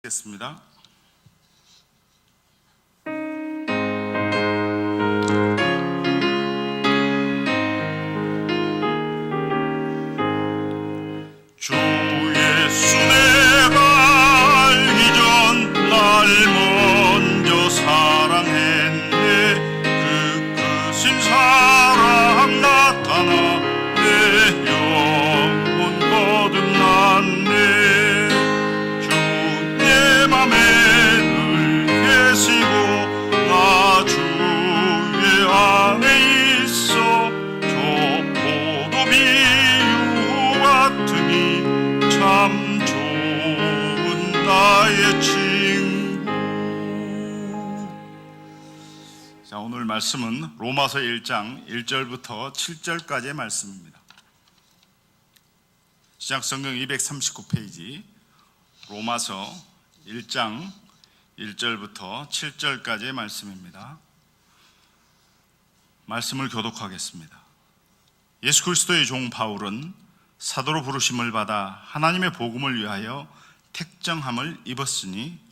겠습니다. 주 예수 내가 알기 전 날 먼저 사랑했네. 그 크신 사랑 나타나 내 영혼 거듭났네. 자, 오늘 말씀은 로마서 1장 1절부터 7절까지의 말씀입니다. 시작 성경 239페이지 로마서 1장 1절부터 7절까지의 말씀입니다. 말씀을 교독하겠습니다. 예수 그리스도의 종 바울은 사도로 부르심을 받아 하나님의 복음을 위하여 택정함을 입었으니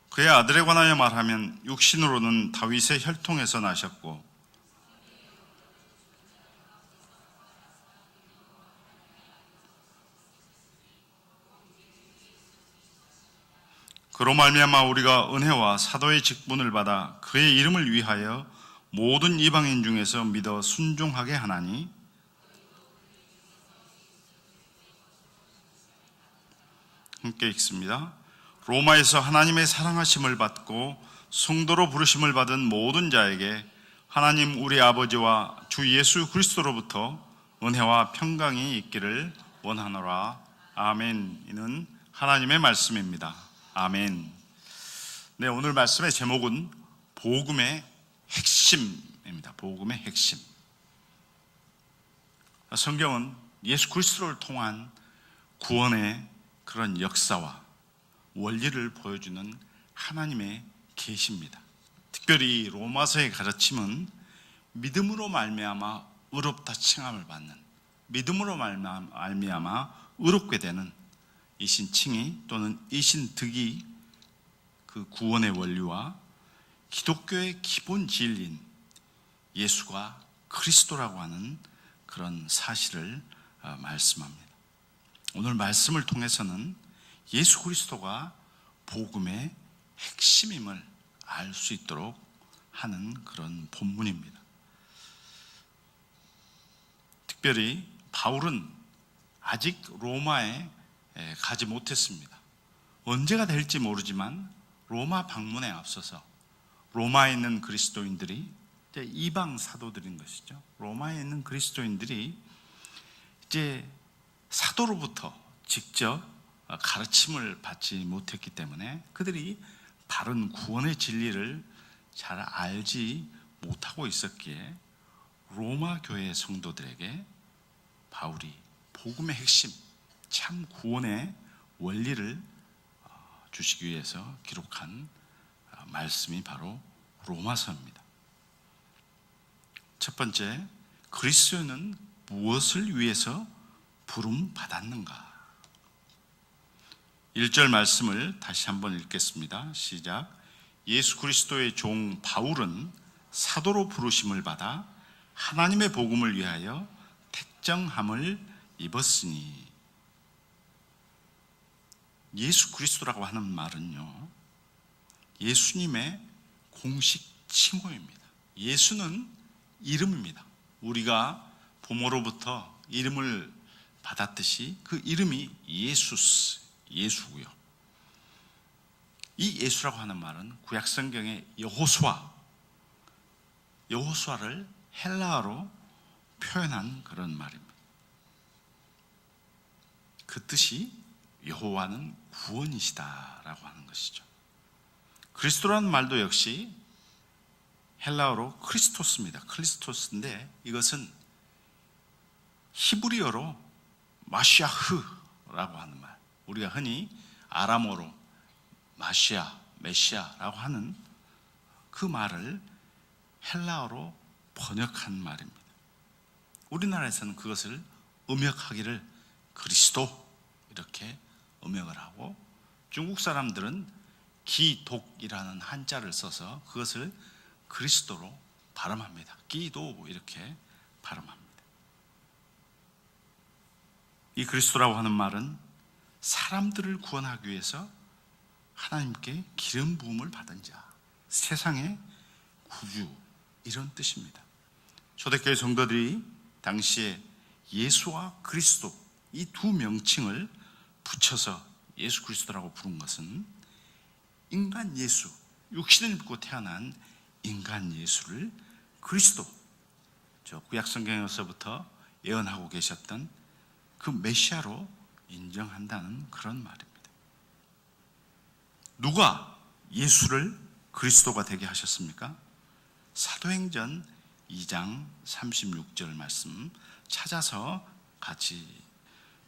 그의 아들에 관하여 말하면 육신으로는 다윗의 혈통에서 나셨고 그로 말미암아 우리가 은혜와 사도의 직분을 받아 그의 이름을 위하여 모든 이방인 중에서 믿어 순종하게 하나니 함께 읽습니다. 로마에서 하나님의 사랑하심을 받고 성도로 부르심을 받은 모든 자에게 하나님 우리 아버지와 주 예수 그리스도로부터 은혜와 평강이 있기를 원하노라. 아멘. 이는 하나님의 말씀입니다. 아멘. 네, 오늘 말씀의 제목은 복음의 핵심입니다. 복음의 핵심. 성경은 예수 그리스도를 통한 구원의 그런 역사와 원리를 보여주는 하나님의 계시입니다. 특별히 로마서의 가르침은 믿음으로 말미암아 의롭다 칭함을 받는, 믿음으로 말미암아 의롭게 되는 이신 칭의 또는 이신 득이 그 구원의 원리와 기독교의 기본 진리인 예수가 그리스도라고 하는 그런 사실을 말씀합니다. 오늘 말씀을 통해서는 예수 그리스도가 복음의 핵심임을 알 수 있도록 하는 그런 본문입니다. 특별히 바울은 아직 로마에 가지 못했습니다. 언제가 될지 모르지만 로마 방문에 앞서서 로마에 있는 그리스도인들이 이제 이방 사도들인 것이죠. 로마에 있는 그리스도인들이 이제 사도로부터 직접 가르침을 받지 못했기 때문에 그들이 바른 구원의 진리를 잘 알지 못하고 있었기에 로마 교회 성도들에게 바울이 복음의 핵심, 참 구원의 원리를 주시기 위해서 기록한 말씀이 바로 로마서입니다. 첫 번째, 그리스도는 무엇을 위해서 부름 받았는가? 1절 말씀을 다시 한번 읽겠습니다. 시작. 예수 그리스도의 종 바울은 사도로 부르심을 받아 하나님의 복음을 위하여 택정함을 입었으니. 예수 그리스도라고 하는 말은요, 예수님의 공식 칭호입니다. 예수는 이름입니다. 우리가 부모로부터 이름을 받았듯이 그 이름이 예수고요. 이 예수라고 하는 말은 구약 성경의 여호수아를 헬라어로 표현한 그런 말입니다. 그 뜻이 여호와는 구원이시다라고 하는 것이죠. 그리스도라는 말도 역시 헬라어로 크리스토스입니다. 크리스토스인데 이것은 히브리어로 마시아흐라고 하는 말, 우리가 흔히 아람어로 메시아라고 하는 그 말을 헬라어로 번역한 말입니다. 우리나라에서는 그것을 음역하기를 그리스도 이렇게 음역을 하고, 중국 사람들은 기독이라는 한자를 써서 그것을 그리스도로 발음합니다. 기도 이렇게 발음합니다. 이 그리스도라고 하는 말은 사람들을 구원하기 위해서 하나님께 기름 부음을 받은 자, 세상의 구주, 이런 뜻입니다. 초대교회 성도들이 당시에 예수와 그리스도 이 두 명칭을 붙여서 예수 그리스도라고 부른 것은 인간 예수, 육신을 입고 태어난 인간 예수를 그리스도, 저 구약 성경에서부터 예언하고 계셨던 그 메시아로 인정한다는 그런 말입니다. 누가 예수를 그리스도가 되게 하셨습니까? 사도행전 2장 36절 말씀 찾아서 같이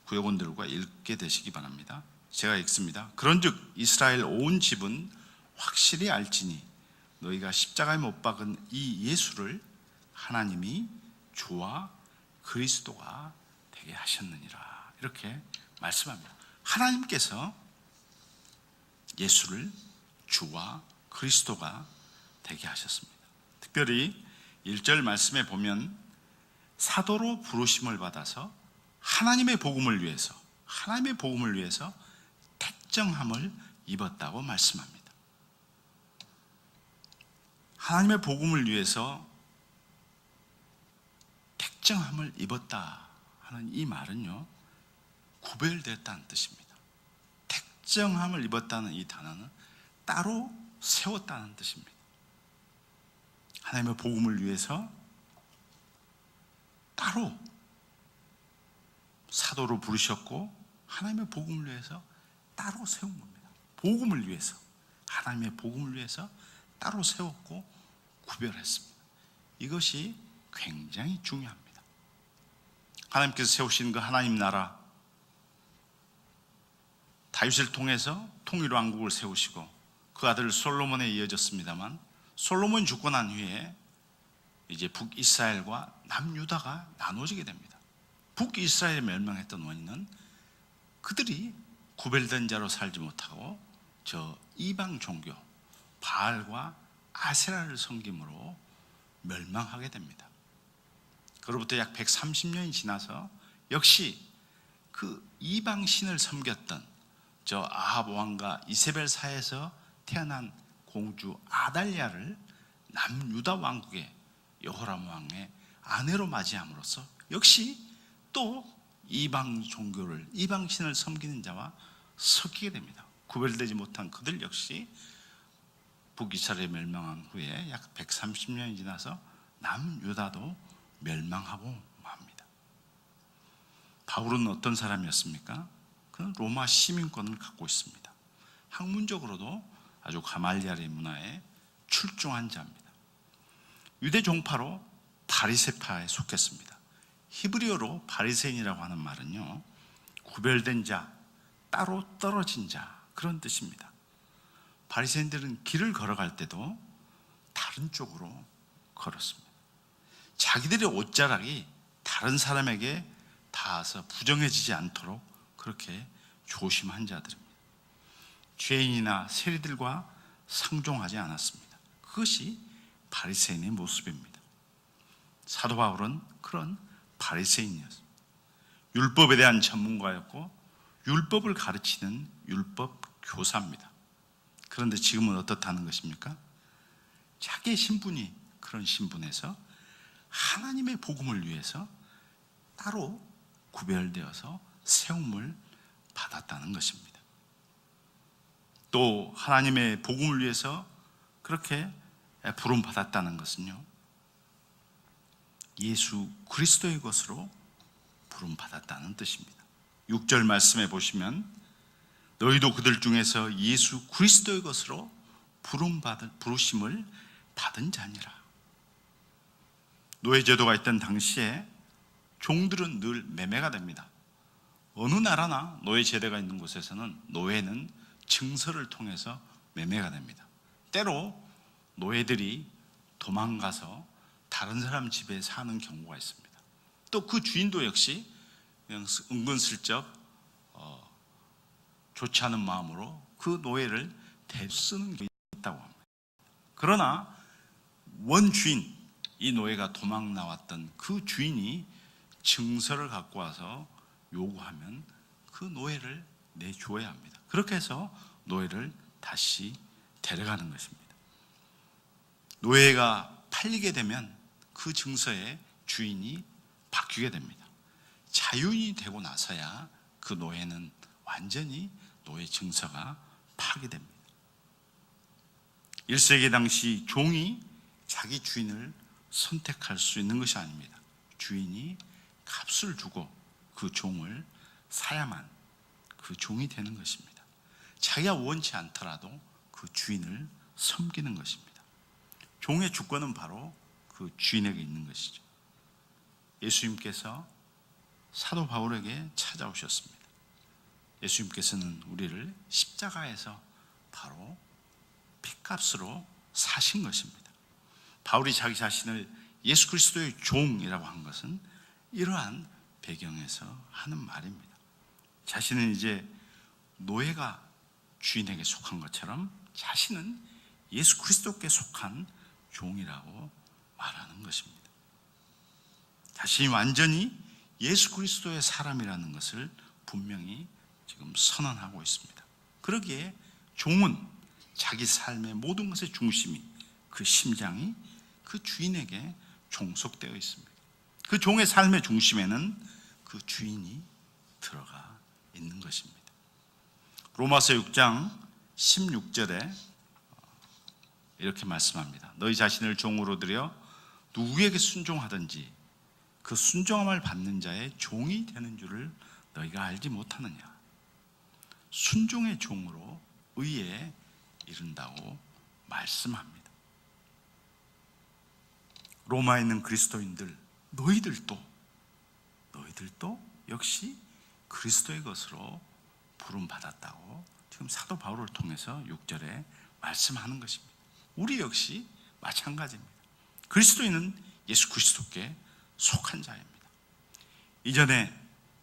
구역원들과 읽게 되시기 바랍니다. 제가 읽습니다. 그런즉 이스라엘 온 집은 확실히 알지니 너희가 십자가에 못 박은 이 예수를 하나님이 주와 그리스도가 되게 하셨느니라. 이렇게 말씀합니다. 하나님께서 예수를 주와 그리스도가 되게 하셨습니다. 특별히 1절 말씀에 보면 사도로 부르심을 받아서 하나님의 복음을 위해서 택정함을 입었다고 말씀합니다. 하나님의 복음을 위해서 택정함을 입었다 하는 이 말은요, 구별됐다는 뜻입니다. 택정함을 입었다는 이 단어는 따로 세웠다는 뜻입니다. 하나님의 복음을 위해서 따로 사도로 부르셨고, 하나님의 복음을 위해서 따로 세운 겁니다. 복음을 위해서, 하나님의 복음을 위해서 따로 세웠고 구별했습니다. 이것이 굉장히 중요합니다. 하나님께서 세우신 그 하나님 나라, 다윗을 통해서 통일 왕국을 세우시고 그 아들 솔로몬에 이어졌습니다만, 솔로몬이 죽고 난 후에 이제 북이스라엘과 남유다가 나눠지게 됩니다. 북이스라엘이 멸망했던 원인은 그들이 구별된 자로 살지 못하고 저 이방 종교 바알과 아세라를 섬김으로 멸망하게 됩니다. 그로부터 약 130년이 지나서 역시 그 이방 신을 섬겼던 저 아합 왕과 이세벨 사이에서 태어난 공주 아달랴를 남유다 왕국의 여호람 왕의 아내로 맞이함으로써 역시 또 이방 종교를, 이방 신을 섬기는 자와 섞이게 됩니다. 구별되지 못한 그들 역시 북이스라엘이 멸망한 후에 약 130년이 지나서 남유다도 멸망하고 맙니다. 바울은 어떤 사람이었습니까? 그는 로마 시민권을 갖고 있습니다. 학문적으로도 아주 가말리엘의 문화에 출중한 자입니다. 유대 종파로 바리새파에 속했습니다. 히브리어로 바리새인이라고 하는 말은요, 구별된 자, 따로 떨어진 자, 그런 뜻입니다. 바리새인들은 길을 걸어갈 때도 다른 쪽으로 걸었습니다. 자기들의 옷자락이 다른 사람에게 닿아서 부정해지지 않도록 그렇게 조심한 자들입니다. 죄인이나 세리들과 상종하지 않았습니다. 그것이 바리새인의 모습입니다. 사도 바울은 그런 바리새인이었습니다. 율법에 대한 전문가였고 율법을 가르치는 율법 교사입니다. 그런데 지금은 어떻다는 것입니까? 자기의 신분이 그런 신분에서 하나님의 복음을 위해서 따로 구별되어서 세움을 받았다는 것입니다. 또 하나님의 복음을 위해서 그렇게 부름받았다는 것은요, 예수 그리스도의 것으로 부름받았다는 뜻입니다. 6절 말씀에 보시면 너희도 그들 중에서 예수 그리스도의 것으로 부르심을 받은 자니라. 노예제도가 있던 당시에 종들은 늘 매매가 됩니다. 어느 나라나 노예제도가 있는 곳에서는 노예는 증서를 통해서 매매가 됩니다. 때로 노예들이 도망가서 다른 사람 집에 사는 경우가 있습니다. 또 그 주인도 역시 그냥 은근슬쩍 좋지 않은 마음으로 그 노예를 대쓰는 게 있다고 합니다. 그러나 원주인, 이 노예가 도망 나왔던 그 주인이 증서를 갖고 와서 요구하면 그 노예를 내줘야 합니다. 그렇게 해서 노예를 다시 데려가는 것입니다. 노예가 팔리게 되면 그 증서의 주인이 바뀌게 됩니다. 자유인이 되고 나서야 그 노예는 완전히 노예 증서가 파기됩니다. 1세기 당시 종이 자기 주인을 선택할 수 있는 것이 아닙니다. 주인이 값을 주고 그 종을 사야만 그 종이 되는 것입니다. 자기가 원치 않더라도 그 주인을 섬기는 것입니다. 종의 주권은 바로 그 주인에게 있는 것이죠. 예수님께서 사도 바울에게 찾아오셨습니다. 예수님께서는 우리를 십자가에서 바로 핏값으로 사신 것입니다. 바울이 자기 자신을 예수 그리스도의 종이라고 한 것은 이러한 배경에서 하는 말입니다. 자신은 이제 노예가 주인에게 속한 것처럼 자신은 예수 그리스도께 속한 종이라고 말하는 것입니다. 자신이 완전히 예수 그리스도의 사람이라는 것을 분명히 지금 선언하고 있습니다. 그러기에 종은 자기 삶의 모든 것의 중심이, 그 심장이 그 주인에게 종속되어 있습니다. 그 종의 삶의 중심에는 그 주인이 들어가 있는 것입니다. 로마서 6장 16절에 이렇게 말씀합니다. 너희 자신을 종으로 들여 누구에게 순종하든지 그 순종함을 받는 자의 종이 되는 줄을 너희가 알지 못하느냐. 순종의 종으로 의에 이른다고 말씀합니다. 로마에 있는 그리스도인들, 너희들도 역시 그리스도의 것으로 부름받았다고 지금 사도 바울을 통해서 6절에 말씀하는 것입니다. 우리 역시 마찬가지입니다. 그리스도인은 예수 그리스도께 속한 자입니다. 이전에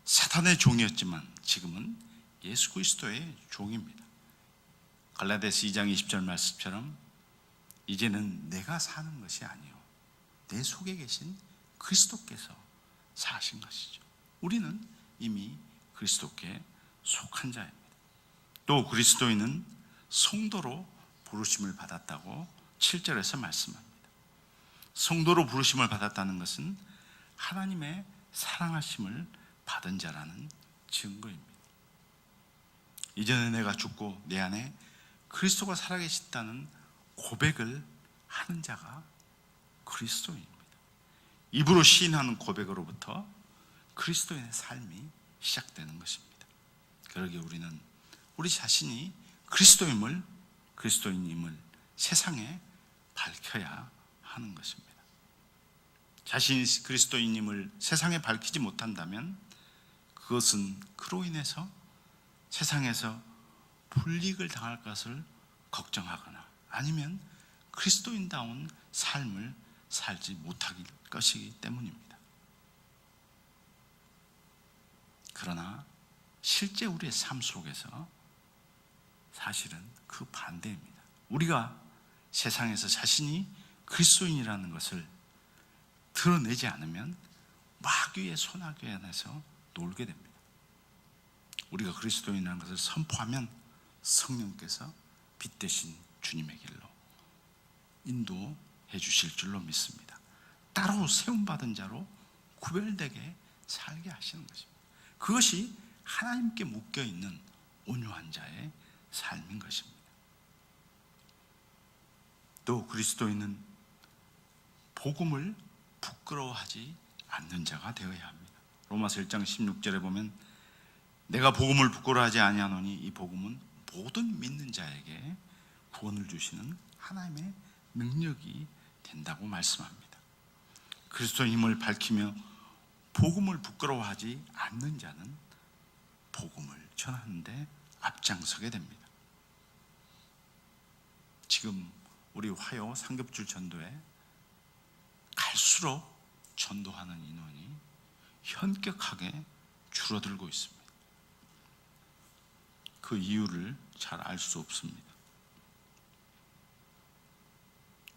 사탄의 종이었지만 지금은 예수 그리스도의 종입니다. 갈라디아서 2장 20절 말씀처럼 이제는 내가 사는 것이 아니요 내 속에 계신 그리스도께서 사신 것이죠. 우리는 이미 그리스도께 속한 자입니다. 또 그리스도인은 성도로 부르심을 받았다고 7절에서 말씀합니다. 성도로 부르심을 받았다는 것은 하나님의 사랑하심을 받은 자라는 증거입니다. 이전에 내가 죽고 내 안에 그리스도가 살아계시다는 고백을 하는 자가 그리스도인입니다. 입으로 시인하는 고백으로부터 그리스도인의 삶이 시작되는 것입니다. 그러기에 우리는 우리 자신이 그리스도인임을 세상에 밝혀야 하는 것입니다. 자신이 그리스도인임을 세상에 밝히지 못한다면 그것은 그로 인해서 세상에서 불이익을 당할 것을 걱정하거나 아니면 그리스도인다운 삶을 살지 못할 것이기 때문입니다. 그러나 실제 우리의 삶 속에서 사실은 그 반대입니다. 우리가 세상에서 자신이 그리스도인이라는 것을 드러내지 않으면 마귀의 소나기 안에서 놀게 됩니다. 우리가 그리스도인이라는 것을 선포하면 성령께서 빛 대신 주님의 길로 인도해 주실 줄로 믿습니다. 따로 세움받은 자로 구별되게 살게 하시는 것입니다. 그것이 하나님께 묶여있는 온유한 자의 삶인 것입니다. 또 그리스도인은 복음을 부끄러워하지 않는 자가 되어야 합니다. 로마서 1장 16절에 보면 내가 복음을 부끄러워하지 아니하노니 이 복음은 모든 믿는 자에게 구원을 주시는 하나님의 능력이 된다고 말씀합니다. 그리스도의 힘을 밝히며 복음을 부끄러워하지 않는 자는 복음을 전하는데 앞장서게 됩니다. 지금 우리 화요 삼겹줄 전도에 갈수록 전도하는 인원이 현격하게 줄어들고 있습니다. 그 이유를 잘 알 수 없습니다.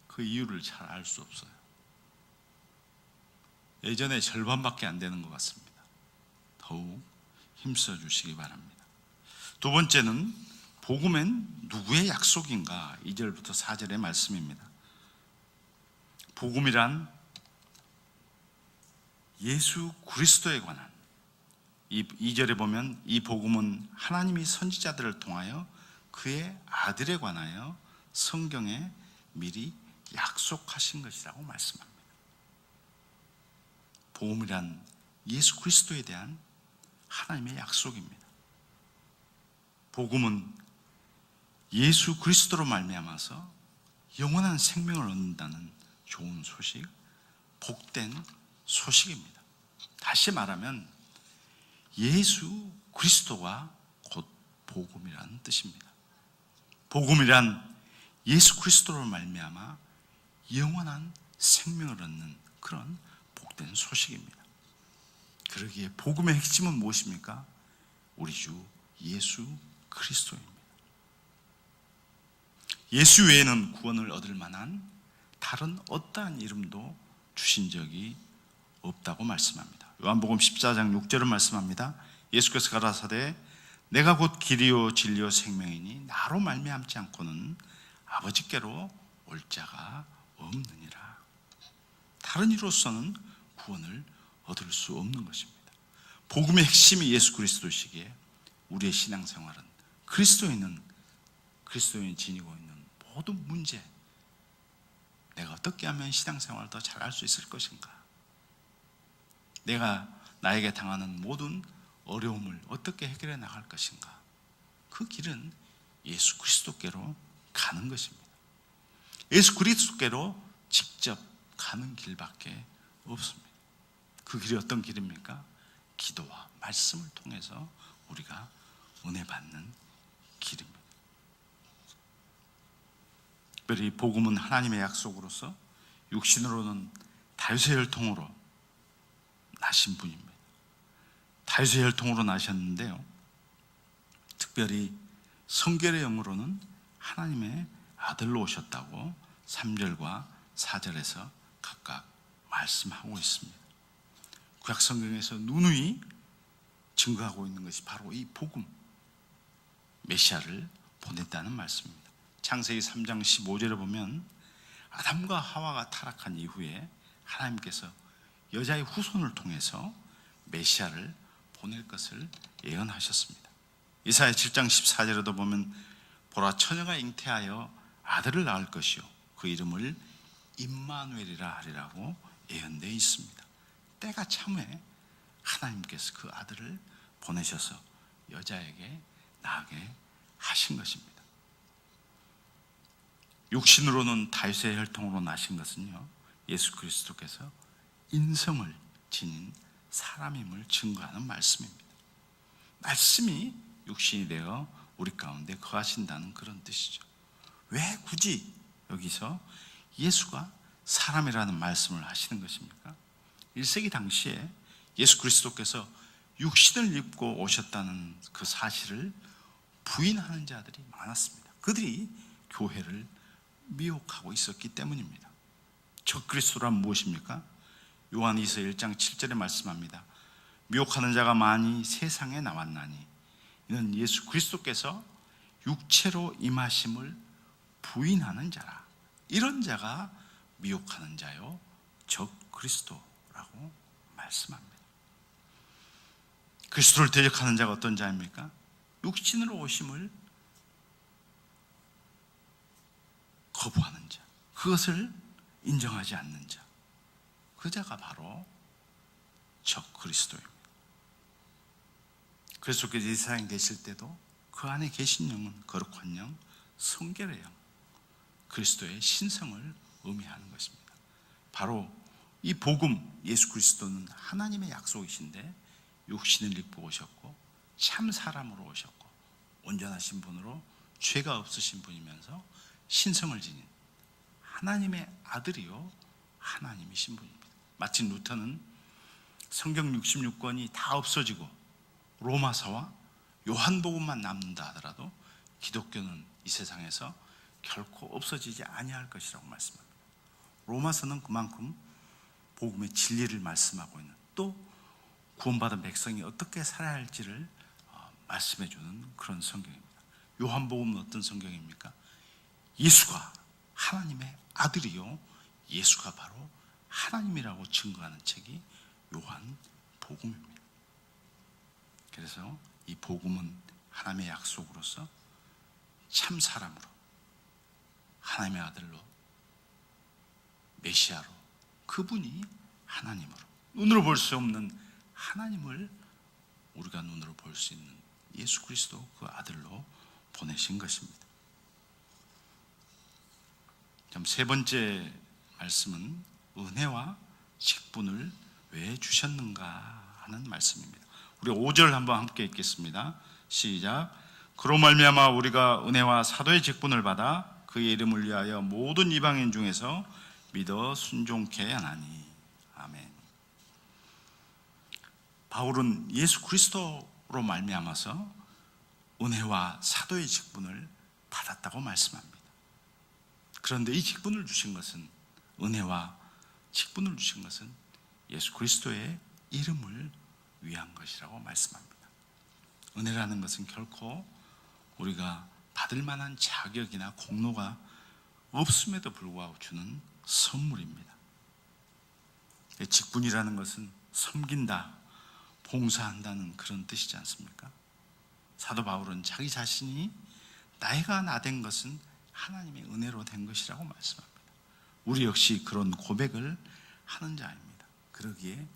그 이유를 잘 알 수 없어요. 예전에 절반밖에 안 되는 것 같습니다. 더욱 힘써 주시기 바랍니다. 두 번째는 복음은 누구의 약속인가? 2절부터 4절의 말씀입니다. 복음이란 예수 그리스도에 관한, 2절에 보면 이 복음은 하나님이 선지자들을 통하여 그의 아들에 관하여 성경에 미리 약속하신 것이라고 말씀합니다. 복음이란 예수 그리스도에 대한 하나님의 약속입니다. 복음은 예수 그리스도로 말미암아서 영원한 생명을 얻는다는 좋은 소식, 복된 소식입니다. 다시 말하면 예수 그리스도가 곧 복음이라는 뜻입니다. 복음이란 예수 그리스도로 말미암아 영원한 생명을 얻는 그런 복된 소식입니다. 그러기에 복음의 핵심은 무엇입니까? 우리 주 예수 그리스도입니다. 예수 외에는 구원을 얻을 만한 다른 어떠한 이름도 주신 적이 없다고 말씀합니다. 요한복음 14장 6절을 말씀합니다. 예수께서 가라사대 내가 곧 길이요 진리요 생명이니 나로 말미암지 않고는 아버지께로 올 자가 없느니라. 다른 이로서는 구원을 얻을 수 없는 것입니다. 복음의 핵심이 예수 그리스도시기에 우리의 신앙생활은 그리스도인이 지니고 있는 모든 문제, 내가 어떻게 하면 신앙생활을 더 잘할 수 있을 것인가, 내가 나에게 당하는 모든 어려움을 어떻게 해결해 나갈 것인가, 그 길은 예수 그리스도께로 가는 것입니다. 예수 그리스도께로 직접 가는 길밖에 없습니다. 그 길이 어떤 길입니까? 기도와 말씀을 통해서 우리가 은혜 받는 길입니다. 특별히 복음은 하나님의 약속으로서 육신으로는 다윗의 혈통으로 나신 분입니다. 다윗의 혈통으로 나셨는데요, 특별히 성결의 영으로는 하나님의 아들로 오셨다고 3절과 4절에서 각각 말씀하고 있습니다. 구약 성경에서 누누이 증거하고 있는 것이 바로 이 복음, 메시아를 보냈다는 말씀입니다. 창세기 3장 15절에 보면 아담과 하와가 타락한 이후에 하나님께서 여자의 후손을 통해서 메시아를 보낼 것을 예언하셨습니다. 이사야 7장 14절에도 보면 보라 처녀가 잉태하여 아들을 낳을 것이요 그 이름을 임마누엘이라 하리라고 예언되어 있습니다. 때가 참에 하나님께서 그 아들을 보내셔서 여자에게 낳게 하신 것입니다. 육신으로는 다윗의 혈통으로 나신 것은요, 예수 그리스도께서 인성을 지닌 사람임을 증거하는 말씀입니다. 말씀이 육신이 되어 우리 가운데 거하신다는 그런 뜻이죠. 왜 굳이 여기서 예수가 사람이라는 말씀을 하시는 것입니까? 1세기 당시에 예수 그리스도께서 육신을 입고 오셨다는 그 사실을 부인하는 자들이 많았습니다. 그들이 교회를 미혹하고 있었기 때문입니다. 적그리스도란 무엇입니까? 요한이서 1장 7절에 말씀합니다. 미혹하는 자가 많이 세상에 나왔나니 이는 예수 그리스도께서 육체로 임하심을 부인하는 자라. 이런 자가 미혹하는 자요 적그리스도라고 말씀합니다. 그리스도를 대적하는 자가 어떤 자입니까? 육신으로 오심을 거부하는 자, 그것을 인정하지 않는 자, 그 자가 바로 적그리스도입니다. 그리스도께서 이 세상에 계실 때도 그 안에 계신 영은 거룩한 영, 성결의 영, 그리스도의 신성을 의미하는 것입니다. 바로 이 복음, 예수 그리스도는 하나님의 약속이신데 육신을 입고 오셨고 참 사람으로 오셨고 온전하신 분으로 죄가 없으신 분이면서 신성을 지닌 하나님의 아들이요 하나님이신 분입니다. 마틴 루터는 성경 66권이 다 없어지고 로마서와 요한복음만 남는다 하더라도 기독교는 이 세상에서 결코 없어지지 아니할 것이라고 말씀합니다. 로마서는 그만큼 복음의 진리를 말씀하고 있는, 또 구원받은 백성이 어떻게 살아야 할지를 말씀해 주는 그런 성경입니다. 요한복음은 어떤 성경입니까? 예수가 하나님의 아들이요, 예수가 바로 하나님이라고 증거하는 책이 요한복음입니다. 그래서 이 복음은 하나님의 약속으로서 참 사람으로, 하나님의 아들로, 메시아로, 그분이 하나님으로, 눈으로 볼 수 없는 하나님을 우리가 눈으로 볼 수 있는 예수 그리스도 그 아들로 보내신 것입니다. 세 번째 말씀은 은혜와 직분을 왜 주셨는가 하는 말씀입니다. 우리 5절 한번 함께 읽겠습니다. 시작. 그로 말미암아 우리가 은혜와 사도의 직분을 받아 그의 이름을 위하여 모든 이방인 중에서 믿어 순종케 하나니. 아멘. 바울은 예수 그리스도로 말미암아서 은혜와 사도의 직분을 받았다고 말씀합니다. 그런데 이 직분을 주신 것은, 은혜와 직분을 주신 것은 예수 그리스도의 이름을 위한 것이라고 말씀합니다. 은혜라는 것은 결코 우리가 받을 만한 자격이나 공로가 없음에도 불구하고 주는 선물입니다. 직분이라는 것은 섬긴다, 봉사한다는 그런 뜻이지 않습니까? 사도 바울은 자기 자신이 나이가 나된 것은 하나님의 은혜로 된 것이라고 말씀합니다. 우리 역시 그런 고백을 하는 자입니다. 그러기에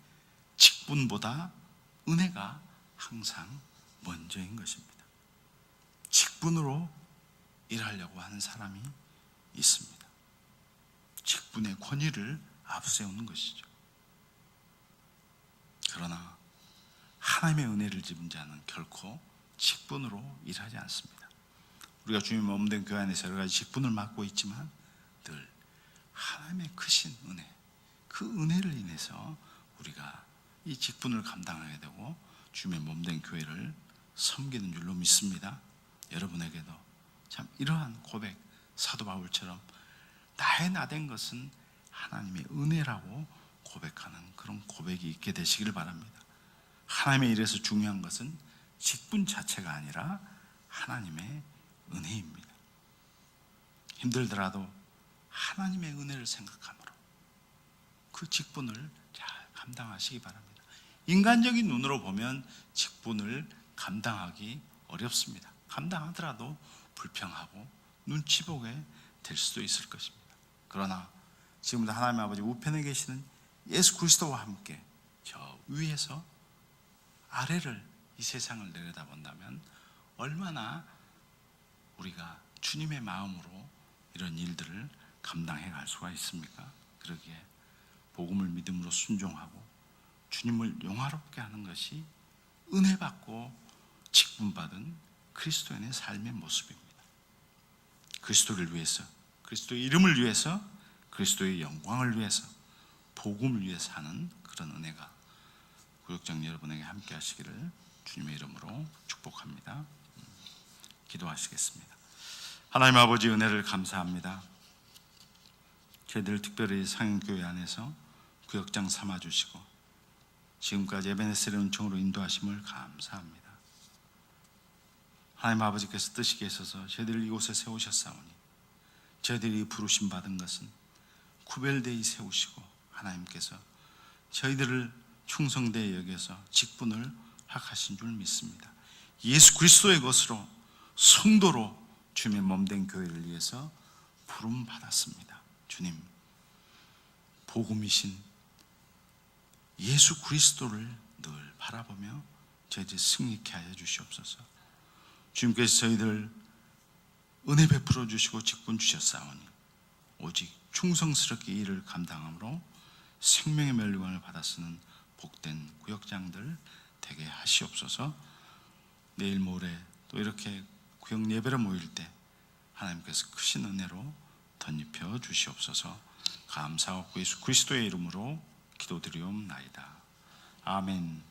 직분보다 은혜가 항상 먼저인 것입니다. 직분으로 일하려고 하는 사람이 있습니다. 직분의 권위를 앞세우는 것이죠. 그러나 하나님의 은혜를 입은 자는 결코 직분으로 일하지 않습니다. 우리가 주님 몸된 교회 안에서 여러 가지 직분을 맡고 있지만 늘 하나님의 크신 은혜, 그 은혜를 인해서 우리가 이 직분을 감당하게 되고 주님의 몸된 교회를 섬기는 줄로 믿습니다. 여러분에게도 참 이러한 고백, 사도 바울처럼 나의 나된 것은 하나님의 은혜라고 고백하는 그런 고백이 있게 되시기를 바랍니다. 하나님의 일에서 중요한 것은 직분 자체가 아니라 하나님의 은혜입니다. 힘들더라도 하나님의 은혜를 생각함으로 그 직분을 잘 감당하시기 바랍니다. 인간적인 눈으로 보면 직분을 감당하기 어렵습니다. 감당하더라도 불평하고 눈치 보게 될 수도 있을 것입니다. 그러나 지금도 하나님 아버지 우편에 계시는 예수 그리스도와 함께 저 위에서 아래를, 이 세상을 내려다본다면 얼마나 우리가 주님의 마음으로 이런 일들을 감당해 갈 수가 있습니까? 그러기에 복음을 믿음으로 순종하고 주님을 영화롭게 하는 것이 은혜 받고 직분 받은 그리스도인의 삶의 모습입니다. 그리스도를 위해서, 그리스도의 이름을 위해서, 그리스도의 영광을 위해서, 복음을 위해서 하는 그런 은혜가 구역장 여러분에게 함께 하시기를 주님의 이름으로 축복합니다. 기도하시겠습니다. 하나님 아버지, 은혜를 감사합니다. 저희들 특별히 상인교회 안에서 구역장 삼아주시고 지금까지 에베네셀의 은총으로 인도하심을 감사합니다. 하나님 아버지께서 뜻이 있어서 저희들을 이곳에 세우셨사오니 저희들이 부르심 받은 것은 구별되이 세우시고 하나님께서 저희들을 충성되이 여겨서 직분을 허락하신 줄 믿습니다. 예수 그리스도의 것으로 성도로 주님의 몸된 교회를 위해서 부름 받았습니다. 주님, 복음이신 예수 그리스도를 늘 바라보며 저희들 승리케 하여 주시옵소서. 주님께서 저희들 은혜 베풀어 주시고 직분 주셨사오니 오직 충성스럽게 이 일을 감당함으로 생명의 멸류관을 받아 쓰는 복된 구역장들 되게 하시옵소서. 내일 모레 또 이렇게 구역 예배를 모일 때 하나님께서 크신 은혜로 덧입혀 주시옵소서. 감사하고 예수 그리스도의 이름으로 기도드리옵나이다. 아멘.